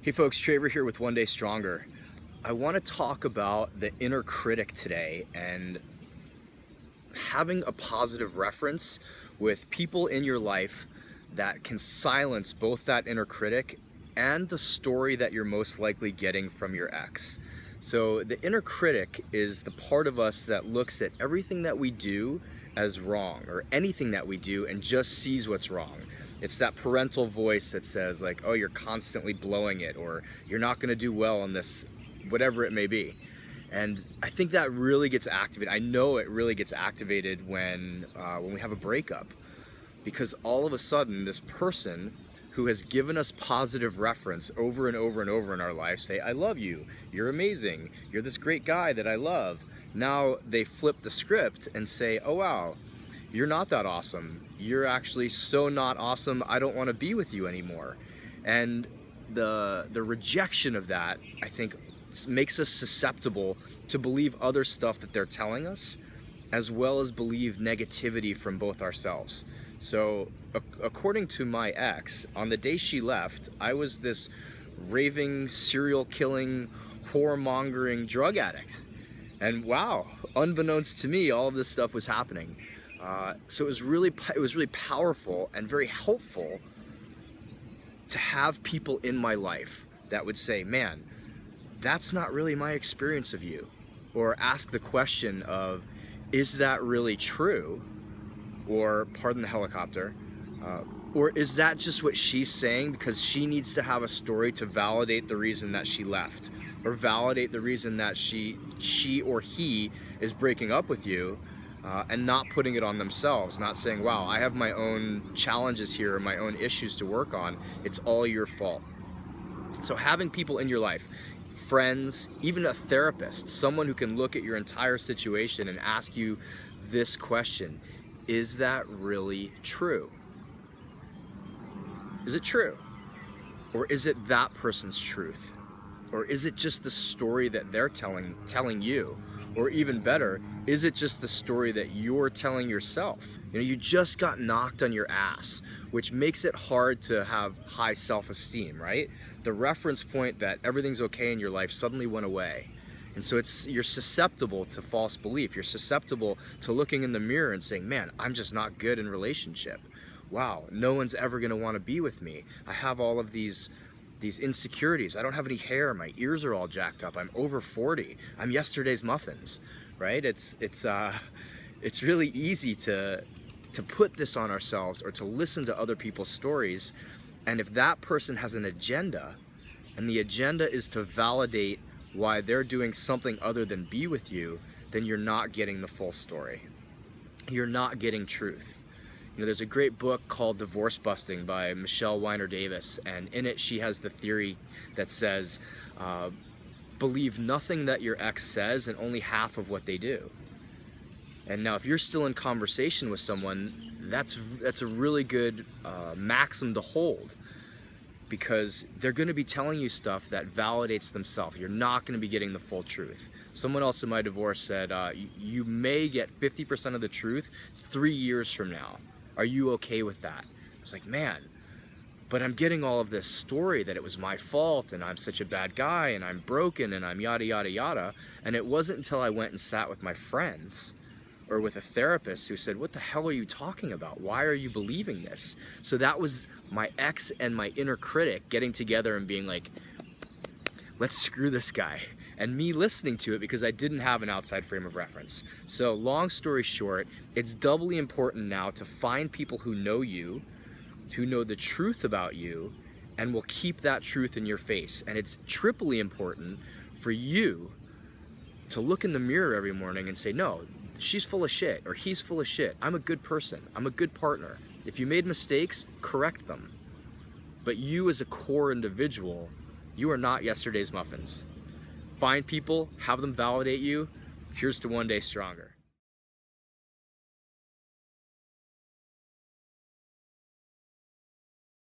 Hey folks, Traver here with One Day Stronger. I want to talk about the inner critic today and having a positive reference with people in your life that can silence both that inner critic and the story that you're most likely getting from your ex. So the inner critic is the part of us that looks at everything that we do as wrong, or anything that we do, and just sees what's wrong. It's that parental voice that says like, oh, you're constantly blowing it, or you're not going to do well on this, whatever it may be. And I think that really gets activated. I know it really gets activated when we have a breakup, because all of a sudden this person who has given us positive reference over and over and over in our life say, I love you, you're amazing, you're this great guy that I love. Now they flip the script and say, oh wow, you're not that awesome. You're actually so not awesome, I don't want to be with you anymore. And the rejection of that, I think, makes us susceptible to believe other stuff that they're telling us, as well as believe negativity from both ourselves. So according to my ex, on the day she left, I was this raving, serial killing, whoremongering drug addict. And wow, unbeknownst to me, all of this stuff was happening. So it was really powerful and very helpful to have people in my life that would say, man, that's not really my experience of you. Or ask the question of, is that really true? Or, pardon the helicopter, or is that just what she's saying because she needs to have a story to validate the reason that she left, or validate the reason that she or he is breaking up with you, and not putting it on themselves, not saying, wow, I have my own challenges here, my own issues to work on, it's all your fault. So having people in your life, friends, even a therapist, someone who can look at your entire situation and ask you this question: is that really true? Is it true? Or is it that person's truth? Or is it just the story that they're telling you? Or even better, is it just the story that you're telling yourself? You know, you just got knocked on your ass, which makes it hard to have high self-esteem, right? The reference point that everything's okay in your life suddenly went away. And so you're susceptible to false belief. You're susceptible to looking in the mirror and saying, man, I'm just not good in relationship. Wow, no one's ever gonna wanna be with me. I have all of these insecurities. I don't have any hair, my ears are all jacked up, I'm over 40, I'm yesterday's Muffins, right? It's really easy to put this on ourselves, or to listen to other people's stories. And if that person has an agenda, and the agenda is to validate why they're doing something other than be with you, then you're not getting the full story. You're not getting truth. You know, there's a great book called Divorce Busting by Michelle Weiner Davis, and in it she has the theory that says, believe nothing that your ex says and only half of what they do. And now if you're still in conversation with someone, that's a really good maxim to hold, because they're going to be telling you stuff that validates themselves. You're not going to be getting the full truth. Someone else in my divorce said, you may get 50% of the truth 3 years from now. Are you okay with that? I was like, man, but I'm getting all of this story that it was my fault, and I'm such a bad guy, and I'm broken, and I'm yada, yada, yada. And it wasn't until I went and sat with my friends, or with a therapist, who said, what the hell are you talking about? Why are you believing this? So that was my ex and my inner critic getting together and being like, let's screw this guy. And me listening to it, because I didn't have an outside frame of reference. So long story short, it's doubly important now to find people who know you, who know the truth about you, and will keep that truth in your face. And it's triply important for you to look in the mirror every morning and say, no, she's full of shit, or he's full of shit. I'm a good person. I'm a good partner. If you made mistakes, correct them. But you as a core individual, you are not yesterday's Muffins. Find people, have them validate you. Here's to One Day Stronger.